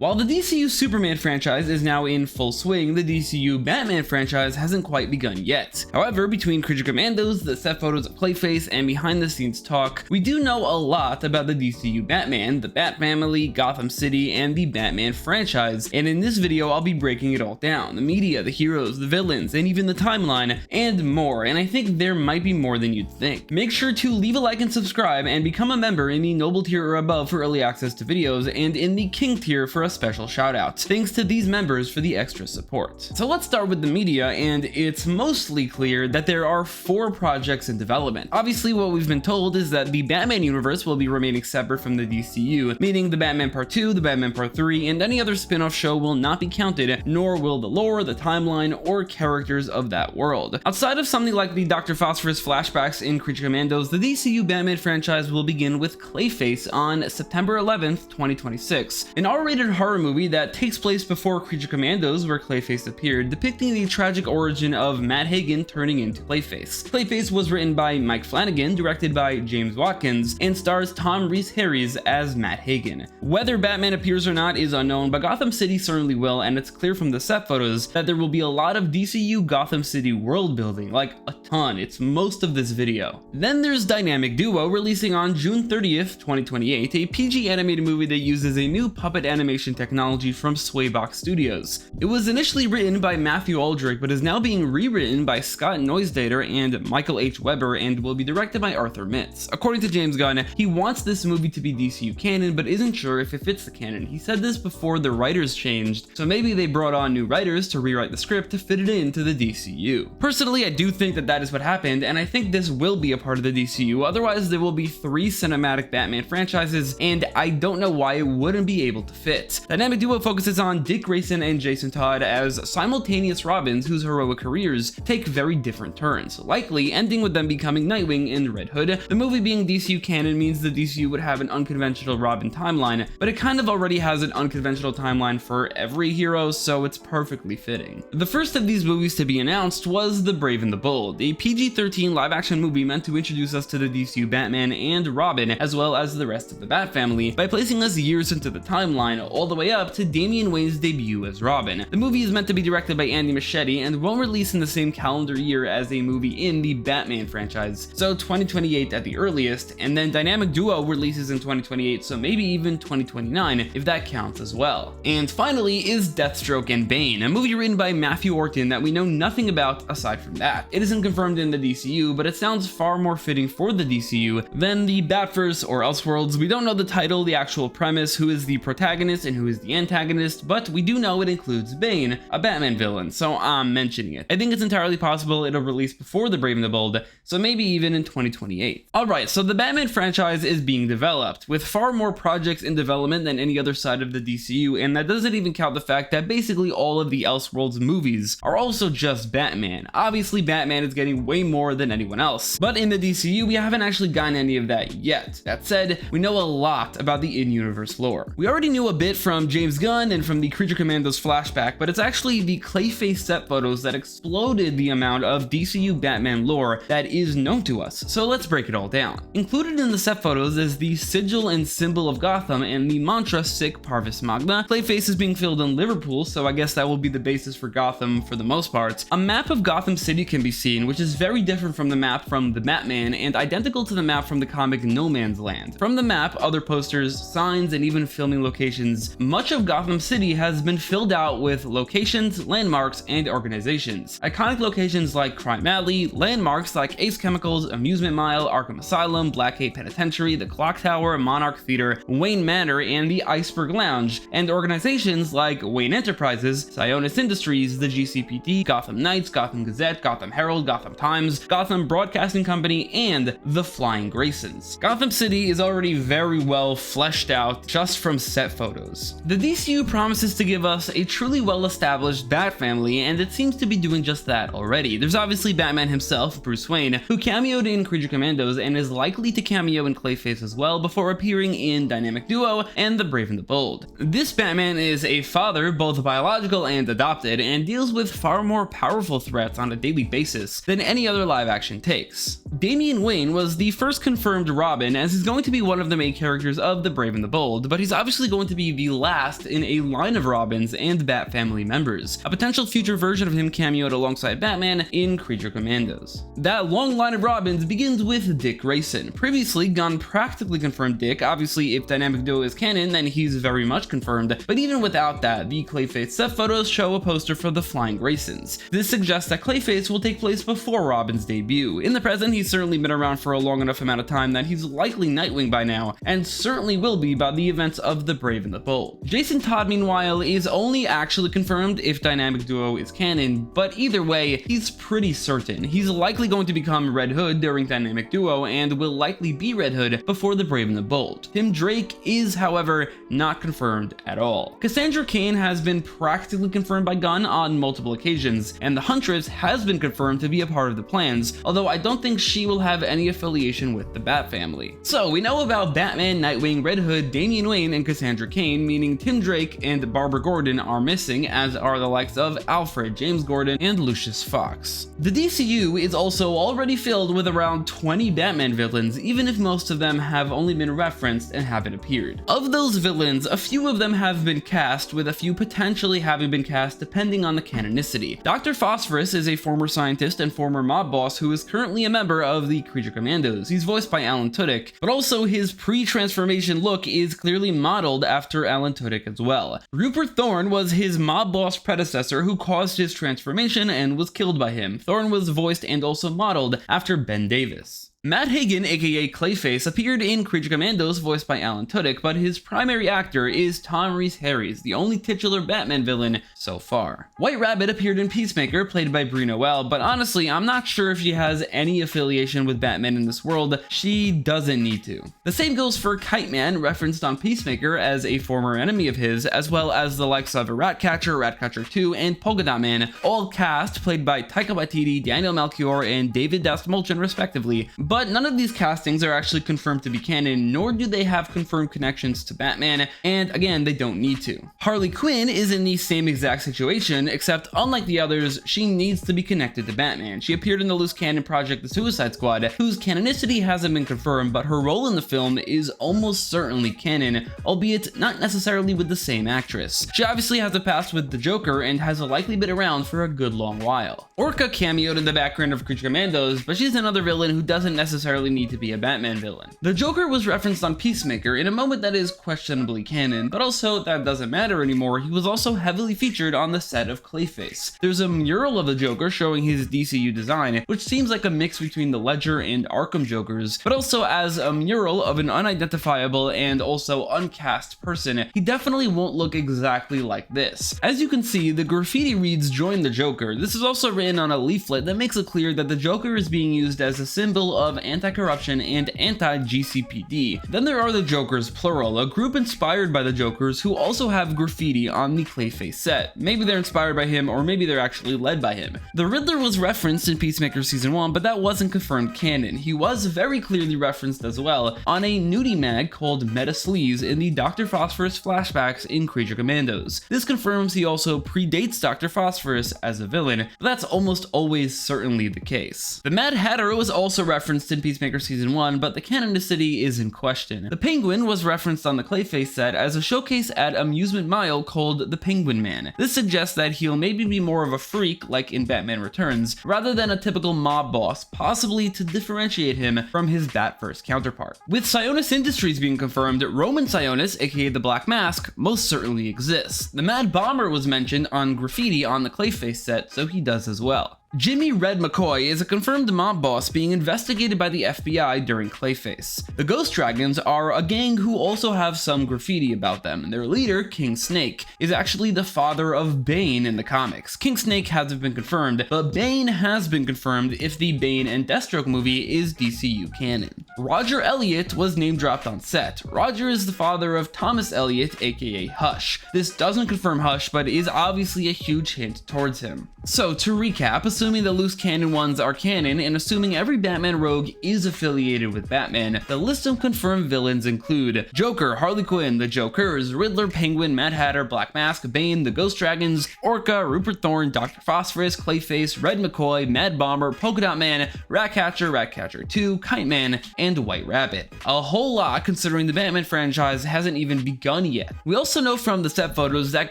While the DCU Superman franchise is now in full swing, the DCU Batman franchise hasn't quite begun yet. However, between Creature Commandos, the set photos of Clayface, and behind the scenes talk, we do know a lot about the DCU Batman, the Bat-Family, Gotham City, and the Batman franchise, and in this video I'll be breaking it all down. The media, the heroes, the villains, and even the timeline, and more, and I think there might be more than you'd think. Make sure to leave a like and subscribe, and become a member in the Noble tier or above for early access to videos, and in the King tier for a special shout out. Thanks to these members for the extra support. So let's start with the media, and it's mostly clear that there are 4 projects in development. Obviously, what we've been told is that the Batman universe will be remaining separate from the DCU, meaning the Batman Part 2, the Batman Part 3, and any other spin-off show will not be counted, nor will the lore, the timeline, or characters of that world. Outside of something like the Dr. Phosphorus flashbacks in Creature Commandos, the DCU Batman franchise will begin with Clayface on September 11th, 2026, an R-rated horror movie that takes place before Creature Commandos, where Clayface appeared, depicting the tragic origin of Matt Hagen turning into Clayface. Clayface was written by Mike Flanagan, directed by James Watkins, and stars Tom Rhys-Harris as Matt Hagen. Whether Batman appears or not is unknown, but Gotham City certainly will, and it's clear from the set photos that there will be a lot of DCU Gotham City world building, like a ton. It's most of this video. Then there's Dynamic Duo, releasing on June 30th, 2028, a PG animated movie that uses a new puppet animation technology from Swaybox Studios. It was initially written by Matthew Aldrich, but is now being rewritten by Scott Neusdater and Michael H. Weber, and will be directed by Arthur Mitz. According to James Gunn, he wants this movie to be DCU canon, but isn't sure if it fits the canon. He said this before the writers changed, so maybe they brought on new writers to rewrite the script to fit it into the DCU. Personally, I do think that that is what happened, and I think this will be a part of the DCU, otherwise there will be 3 cinematic Batman franchises, and I don't know why it wouldn't be able to fit. Dynamic Duo focuses on Dick Grayson and Jason Todd as simultaneous Robins whose heroic careers take very different turns, likely ending with them becoming Nightwing and Red Hood. The movie being DCU canon means the DCU would have an unconventional Robin timeline, but it kind of already has an unconventional timeline for every hero, so it's perfectly fitting. The first of these movies to be announced was The Brave and the Bold, a PG-13 live-action movie meant to introduce us to the DCU Batman and Robin, as well as the rest of the Bat-Family, by placing us years into the timeline, all the way up to Damian Wayne's debut as Robin. The movie is meant to be directed by Andy Muschietti and won't release in the same calendar year as a movie in the Batman franchise, so 2028 at the earliest, and then Dynamic Duo releases in 2028, so maybe even 2029 if that counts as well. And finally is Deathstroke and Bane, a movie written by Matthew Orton that we know nothing about aside from that. It isn't confirmed in the DCU, but it sounds far more fitting for the DCU than the Batverse or Elseworlds. We don't know the title, the actual premise, who is the protagonist and who is the antagonist, but we do know it includes Bane, a Batman villain, so I'm mentioning it. I think it's entirely possible it'll release before The Brave and the Bold, so maybe even in 2028. Alright, so the Batman franchise is being developed, with far more projects in development than any other side of the DCU, and that doesn't even count the fact that basically all of the Elseworlds movies are also just Batman. Obviously, Batman is getting way more than anyone else, but in the DCU, we haven't actually gotten any of that yet. That said, we know a lot about the in-universe lore. We already knew a bit from James Gunn and from the Creature Commandos flashback, but it's actually the Clayface set photos that exploded the amount of DCU Batman lore that is known to us, so let's break it all down. Included in the set photos is the sigil and symbol of Gotham and the mantra Sic Parvis Magna. Clayface is being filmed in Liverpool, so I guess that will be the basis for Gotham for the most part. A map of Gotham City can be seen, which is very different from the map from the Batman and identical to the map from the comic No Man's Land. From the map, other posters, signs, and even filming locations, much of Gotham City has been filled out with locations, landmarks, and organizations. Iconic locations like Crime Alley, landmarks like Ace Chemicals, Amusement Mile, Arkham Asylum, Blackgate Penitentiary, the Clock Tower, Monarch Theater, Wayne Manor, and the Iceberg Lounge, and organizations like Wayne Enterprises, Sionis Industries, the GCPD, Gotham Knights, Gotham Gazette, Gotham Herald, Gotham Times, Gotham Broadcasting Company, and the Flying Graysons. Gotham City is already very well fleshed out just from set photos. The DCU promises to give us a truly well-established Bat-Family, and it seems to be doing just that already. There's obviously Batman himself, Bruce Wayne, who cameoed in Creature Commandos and is likely to cameo in Clayface as well before appearing in Dynamic Duo and The Brave and the Bold. This Batman is a father, both biological and adopted, and deals with far more powerful threats on a daily basis than any other live-action takes. Damian Wayne was the first confirmed Robin, as he's going to be one of the main characters of The Brave and the Bold, but he's obviously going to be the the last in a line of Robins and Bat-Family members, a potential future version of him cameoed alongside Batman in Creature Commandos. That long line of Robins begins with Dick Grayson. Previously gone practically confirmed Dick. Obviously, if Dynamic Duo is canon, then he's very much confirmed, but even without that, the Clayface set photos show a poster for the Flying Graysons. This suggests that Clayface will take place before Robin's debut. In the present, he's certainly been around for a long enough amount of time that he's likely Nightwing by now, and certainly will be by the events of The Brave and the Bold. Jason Todd, meanwhile, is only actually confirmed if Dynamic Duo is canon, but either way, he's pretty certain. He's likely going to become Red Hood during Dynamic Duo, and will likely be Red Hood before The Brave and the Bold. Tim Drake is, however, not confirmed at all. Cassandra Cain has been practically confirmed by Gunn on multiple occasions, and the Huntress has been confirmed to be a part of the plans, although I don't think she will have any affiliation with the Bat-Family. So we know about Batman, Nightwing, Red Hood, Damian Wayne, and Cassandra Cain, meaning Tim Drake and Barbara Gordon are missing, as are the likes of Alfred, James Gordon, and Lucius Fox. The DCU is also already filled with around 20 Batman villains, even if most of them have only been referenced and haven't appeared. Of those villains, a few of them have been cast, with a few potentially having been cast depending on the canonicity. Dr. Phosphorus is a former scientist and former mob boss who is currently a member of the Creature Commandos. He's voiced by Alan Tudyk, but also his pre-transformation look is clearly modeled after Alan Tudyk as well. Rupert Thorne was his mob boss predecessor who caused his transformation and was killed by him. Thorne was voiced and also modeled after Ben Davis. Matt Hagen, aka Clayface, appeared in Creature Commandos voiced by Alan Tudyk, but his primary actor is Tom Rhys-Harries, the only titular Batman villain so far. White Rabbit appeared in Peacemaker, played by Brie Noel, but honestly, I'm not sure if she has any affiliation with Batman in this world. She doesn't need to. The same goes for Kite Man, referenced on Peacemaker as a former enemy of his, as well as the likes of Ratcatcher, Ratcatcher 2, and Polka Dot Man, all cast played by Taika Waititi, Daniel Melchior, and David Dastmalchian respectively. But none of these castings are actually confirmed to be canon, nor do they have confirmed connections to Batman, and again, they don't need to. Harley Quinn is in the same exact situation, except unlike the others, she needs to be connected to Batman. She appeared in the loose canon project The Suicide Squad, whose canonicity hasn't been confirmed, but her role in the film is almost certainly canon, albeit not necessarily with the same actress. She obviously has a past with the Joker and has likely been around for a good long while. Orca cameoed in the background of Creature Commandos, but she's another villain who doesn't necessarily need to be a Batman villain. The Joker was referenced on Peacemaker in a moment that is questionably canon, but also that doesn't matter anymore. He was also heavily featured on the set of Clayface. There's a mural of the Joker showing his DCU design, which seems like a mix between the Ledger and Arkham Jokers, but also as a mural of an unidentifiable and also uncast person. He definitely won't look exactly like this. As you can see, the graffiti reads "Join the Joker." This is also written on a leaflet that makes it clear that the Joker is being used as a symbol of anti-corruption and anti-GCPD. Then there are the Jokers, plural, a group inspired by the Jokers who also have graffiti on the Clayface set. Maybe they're inspired by him, or maybe they're actually led by him. The Riddler was referenced in Peacemaker Season 1, but that wasn't confirmed canon. He was very clearly referenced as well on a nudie mag called Meta Sleaze in the Dr. Phosphorus flashbacks in Creature Commandos. This confirms he also predates Dr. Phosphorus as a villain, but that's almost always certainly the case. The Mad Hatter was also referenced in Peacemaker Season 1, but the canonicity is in question. The Penguin was referenced on the Clayface set as a showcase at Amusement Mile called the Penguin Man. This suggests that he'll maybe be more of a freak, like in Batman Returns, rather than a typical mob boss, possibly to differentiate him from his Bat-First counterpart. With Sionis Industries being confirmed, Roman Sionis, aka the Black Mask, most certainly exists. The Mad Bomber was mentioned on graffiti on the Clayface set, so he does as well. Jimmy Red McCoy is a confirmed mob boss being investigated by the FBI during Clayface. The Ghost Dragons are a gang who also have some graffiti about them. Their leader, King Snake, is actually the father of Bane in the comics. King Snake hasn't been confirmed, but Bane has been confirmed if the Bane and Deathstroke movie is DCU canon. Roger Elliott was name dropped on set. Roger is the father of Thomas Elliott, aka Hush. This doesn't confirm Hush, but is obviously a huge hint towards him. So to recap, assuming the loose cannon ones are canon and assuming every Batman rogue is affiliated with Batman, the list of confirmed villains include Joker, Harley Quinn, the Jokers, Riddler, Penguin, Mad Hatter, Black Mask, Bane, the Ghost Dragons, Orca, Rupert Thorne, Dr. Phosphorus, Clayface, Red McCoy, Mad Bomber, Polka Dot Man, Ratcatcher, Ratcatcher 2, Kite Man, and White Rabbit. A whole lot considering the Batman franchise hasn't even begun yet. We also know from the set photos that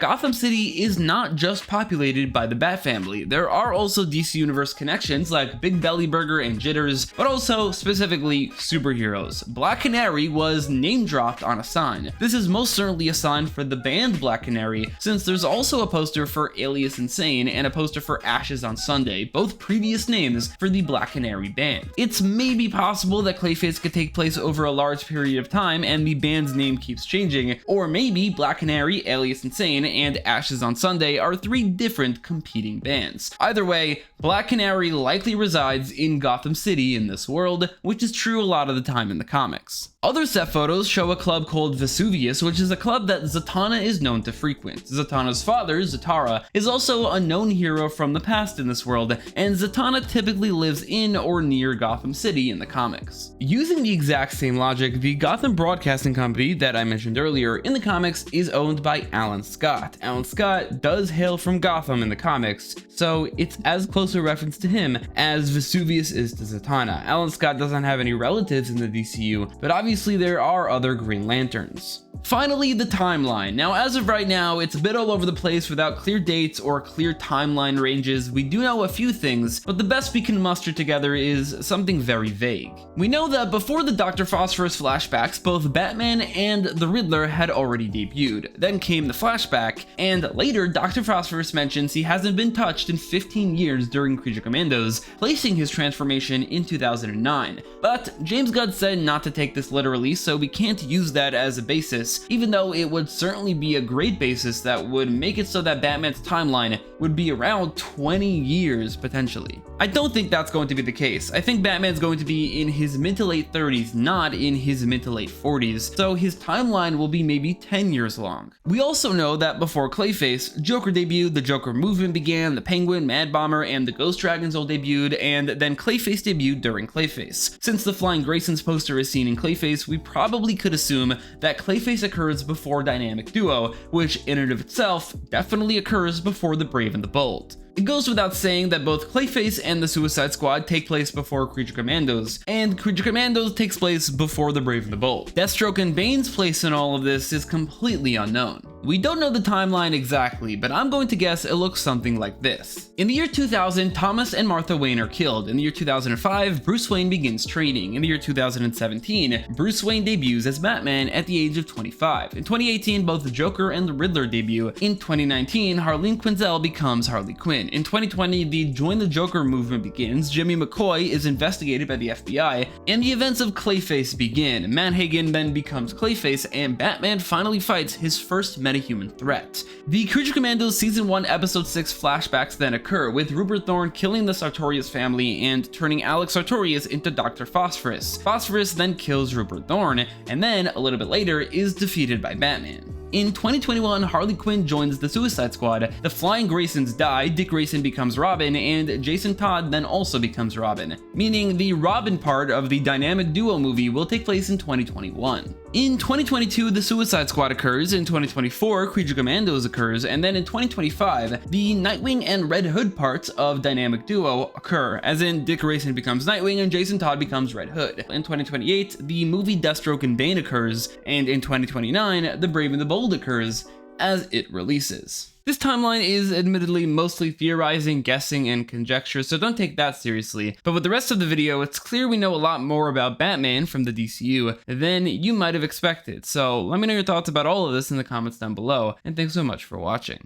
Gotham City is not just populated by the Bat-Family. There are also DC Universe connections like Big Belly Burger and Jitters, but also specifically superheroes. Black Canary was name dropped on a sign. This is most certainly a sign for the band Black Canary, since there's also a poster for Alias Insane and a poster for Ashes on Sunday, both previous names for the Black Canary band. It's maybe possible that Clayface could take place over a large period of time and the band's name keeps changing, or maybe Black Canary, Alias Insane, and Ashes on Sunday are three different competing bands. Either way, Black Canary likely resides in Gotham City in this world, which is true a lot of the time in the comics. Other set photos show a club called Vesuvius, which is a club that Zatanna is known to frequent. Zatanna's father, Zatara, is also a known hero from the past in this world, and Zatanna typically lives in or near Gotham City in the comics. Using the exact same logic, the Gotham Broadcasting Company that I mentioned earlier in the comics is owned by Alan Scott. Alan Scott does hail from Gotham in the comics, so it's as close a reference to him as Vesuvius is to Zatanna. Alan Scott doesn't have any relatives in the DCU, but obviously there are other Green Lanterns. Finally, the timeline. Now, as of right now, it's a bit all over the place without clear dates or clear timeline ranges. We do know a few things, but the best we can muster together is something very vague. We know that before the Dr. Phosphorus flashbacks, both Batman and the Riddler had already debuted. Then came the flashback, and later Dr. Phosphorus mentions he hasn't been touched in 15 years during Creature Commandos, placing his transformation in 2009. But James Gunn said not to take this literally, so we can't use that as a basis, even though it would certainly be a great basis that would make it so that Batman's timeline would be around 20 years potentially. I don't think that's going to be the case. I think Batman's going to be in his mid to late 30s, not in his mid to late 40s, so his timeline will be maybe 10 years long. We also know that before Clayface, Joker debuted, the Joker movement began, the Penguin, Mad Bomber, and the Ghost Dragons all debuted, and then Clayface debuted during Clayface. Since the Flying Graysons poster is seen in Clayface, we probably could assume that Clayface occurs before Dynamic Duo, which in and of itself definitely occurs before the Brave and the Bold. It goes without saying that both Clayface and the Suicide Squad take place before Creature Commandos, and Creature Commandos takes place before the Brave and the Bold. Deathstroke and Bane's place in all of this is completely unknown. We don't know the timeline exactly, but I'm going to guess it looks something like this. In the year 2000, Thomas and Martha Wayne are killed. In the year 2005, Bruce Wayne begins training. In the year 2017, Bruce Wayne debuts as Batman at the age of 25. In 2018, both the Joker and the Riddler debut. In 2019, Harleen Quinzel becomes Harley Quinn. In 2020, the Join the Joker movement begins, Jimmy McCoy is investigated by the FBI, and the events of Clayface begin. Matt Hagen then becomes Clayface, and Batman finally fights his first metahuman threat. The Creature Commandos Season 1 Episode 6 flashbacks then occur, with Rupert Thorne killing the Sartorius family and turning Alex Sartorius into Dr. Phosphorus. Phosphorus then kills Rupert Thorne, and then, a little bit later, is defeated by Batman. In 2021, Harley Quinn joins the Suicide Squad, the Flying Graysons die, Dick Grayson becomes Robin, and Jason Todd then also becomes Robin, meaning the Robin part of the Dynamic Duo movie will take place in 2021. In 2022, the Suicide Squad occurs, in 2024, Creature Commandos occurs, and then in 2025, the Nightwing and Red Hood parts of Dynamic Duo occur, as in Dick Grayson becomes Nightwing and Jason Todd becomes Red Hood. In 2028, the movie Deathstroke and Bane occurs, and in 2029, The Brave and the Bold occurs as it releases. This timeline is admittedly mostly theorizing, guessing, and conjecture, so don't take that seriously. But with the rest of the video, it's clear we know a lot more about Batman from the DCU than you might have expected. So let me know your thoughts about all of this in the comments down below, and thanks so much for watching.